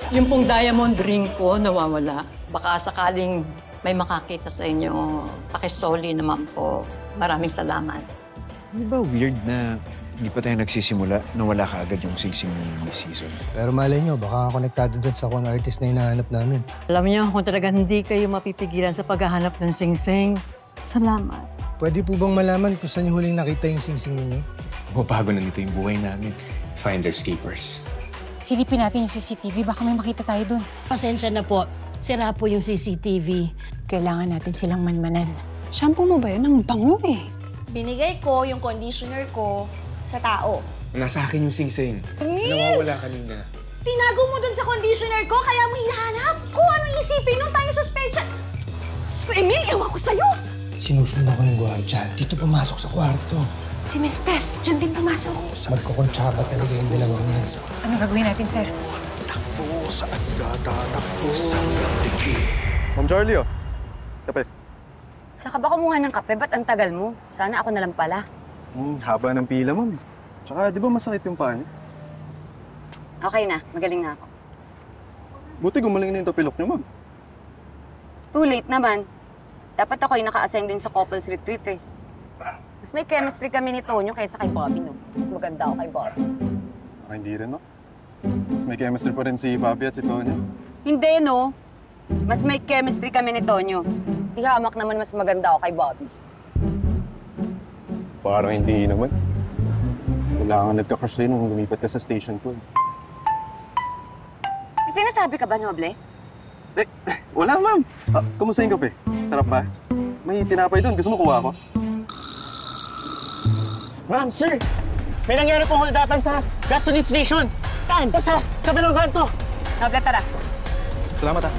Yung pong diamond ring ko nawawala. Baka sakaling may makakita sa inyo, pakisoli naman po. Maraming salamat. Di ba weird na hindi pa tayo nagsisimula na wala ka agad yung singsing ni Miss Season? Pero malay nyo, baka konektado doon sa kung artist na hinahanap namin. Alam niyo, kung talaga hindi kayo mapipigilan sa paghahanap ng singsing, salamat. Pwede po bang malaman kung saan yung huling nakita yung singsing ninyo? Mabago na nito yung buhay namin. Finders keepers. Silipin natin yung CCTV, baka may makita tayo doon. Pasensya na po. Sira po yung CCTV. Kailangan natin silang manmanan. Shampoo mo ba yun? Ang bango eh. Binigay ko yung conditioner ko sa tao. Nasa akin yung singsing. Nawawala kanina. Tinago mo dun sa conditioner ko, kaya mo hihanap. Kung anong isipin nung tayo suspension. Emil, ewan ko sa'yo. Sinusunod ko yung gwardiya. Dito pumasok sa kwarto. Si Miss Tess, dyan din pumasok. Magkukuntsaba talaga yung dalawang yan. Ano gagawin natin, sir? Takbo saan tatatakbo sa tiki. Ma'am Charlie, oh. Kape. Saka ba kumuha ng kape? Ba't ang tagal mo? Sana ako na lang pala. Haba ng pila, ma'am. Tsaka, di ba masakit yung paa niyo? Okay na, magaling na ako. Buti gumaling na yung tapilok niyo, ma'am. Too late naman. Dapat ako'y naka-assign din sa couples retreat eh. Mas may chemistry kami ni Tonyo kaysa kay Bobby, no? Mas maganda ako kay Bobby. Hindi rin, no? Mas may chemistry pa rin si Bobby at si Tonyo. Hindi, no? Mas may chemistry kami ni Tonyo. Di hamak naman mas maganda ako kay Bobby. Parang hindi naman. Wala kang nagka-crush rin nung lumipat ka sa station 2. May sinasabi ka ba, Noble? Wala, ma'am. Kumusta yung kape? Sarap ba? May tinapay doon. Gusto mo kuha ko? Ma'am, sir! May nangyari pong holdatan sa gasoline station. Saan? Sa kabilang kanto. Noble, tara. Salamat, ha.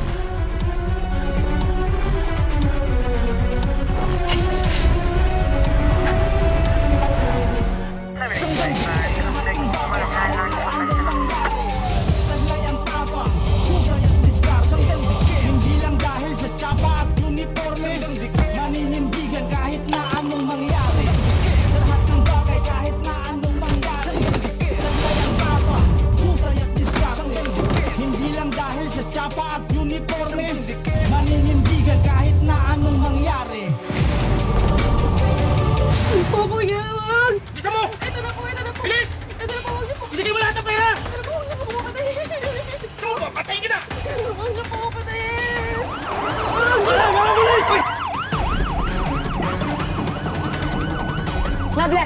Noble!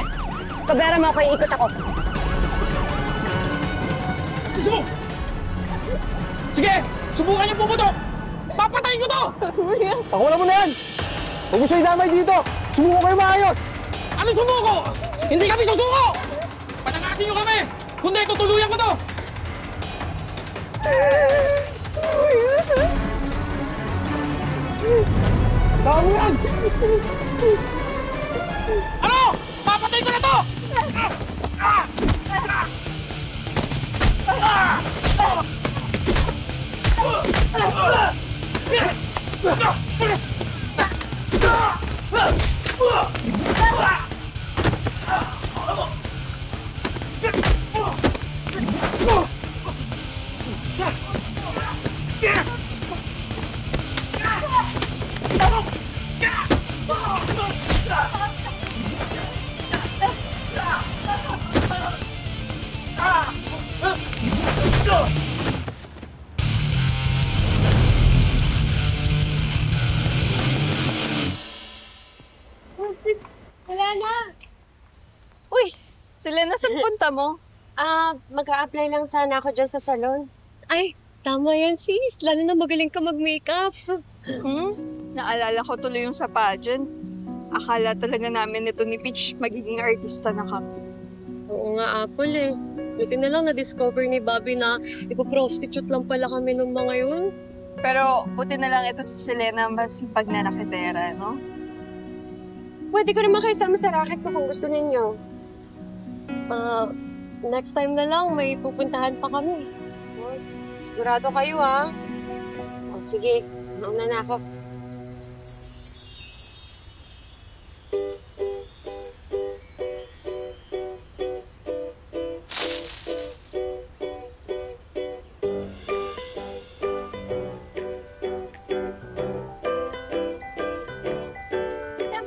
Kabera mo ako, iikot ako. Gusto mo? Sige! Subukan niyo po mo to! Papatayin ko to! Pakulan mo na yan! Huwag mo siya idamay dito! Sumuko kayo maayos! Ano sumuko? Hindi kami susuko! Patangasin niyo kami! Kundi tutuluyan ko to! Tama yan! Ano? Papatay ko na to! Wala na. Uy, Selena, saan punta mo? Mag-a-apply lang sana ako dyan sa salon. Ay, tama yan, sis. Lalo na magaling ka mag-makeup. Naalala ko tuloy yung sa pageant. Akala talaga namin nito ni Peach magiging artista na kami. Oo nga, Apple eh. Buti na lang na-discover ni Bobby na ipo-prostitute lang pala kami nung mga yun. Pero buti na lang ito si Selena mas sipag na raketera, no? Pwede ko naman kayo sama sa racket ko kung gusto ninyo. Next time na lang, may pupuntahan pa kami. Sigurado kayo, ha? O, sige. Nauna na ako.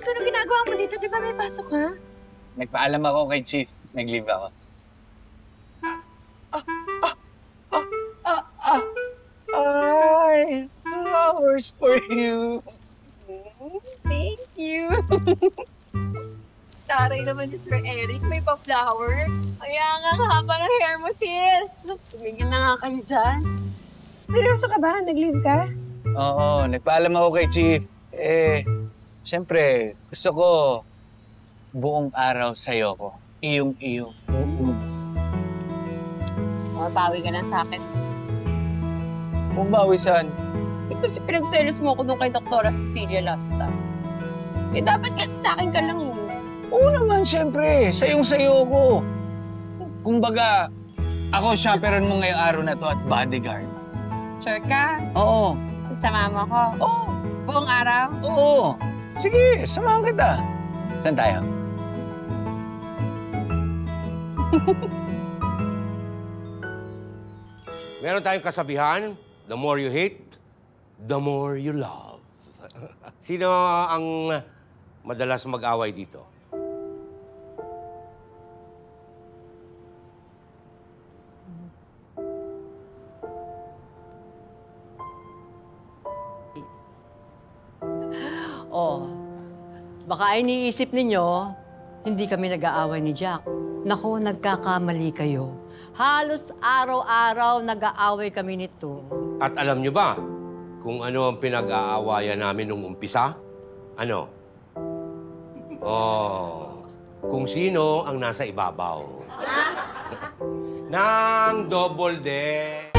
ano ginagawa mo dito? Di ba may pasok ka? Nagpaalam ako kay Chief. Nag-leave ako. Ay, flowers for you. Thank you. Taray naman ni Sir Eric, may pa-flower. Kaya nga, haba ng hair mo, sis. Tumigil na nga kayo dyan. Seryoso ka ba? Nag-leave ka? Oo, nagpaalam ako kay Chief. Siyempre, gusto ko buong araw sa'yo ko. Iyong-iyo. Mapawi ka na sa akin. Bumawi saan? Kasi pinagselos mo ako nung kay Doktora Cecilia last time. Dapat kasi sa akin ka lang eh. Oo naman, siyempre. Sayong-sayo ko. Kumbaga, ako chaperon mo ngayong araw na to at bodyguard. Sure ka? Oo. Sa mama ko? Oo. Buong araw? Oo. Sige, samahan kita. Saan tayo? Meron tayong kasabihan, the more you hate, the more you love. Sino ang madalas mag-away dito? Oh, baka iniisip ninyo, hindi kami nag-aaway ni Jack. Nako, nagkakamali kayo. Halos araw-araw nag-aaway kami nito. At alam nyo ba kung ano ang pinag-aawayan namin nung umpisa? Ano? Oh, kung sino ang nasa ibabaw. Nang double deck.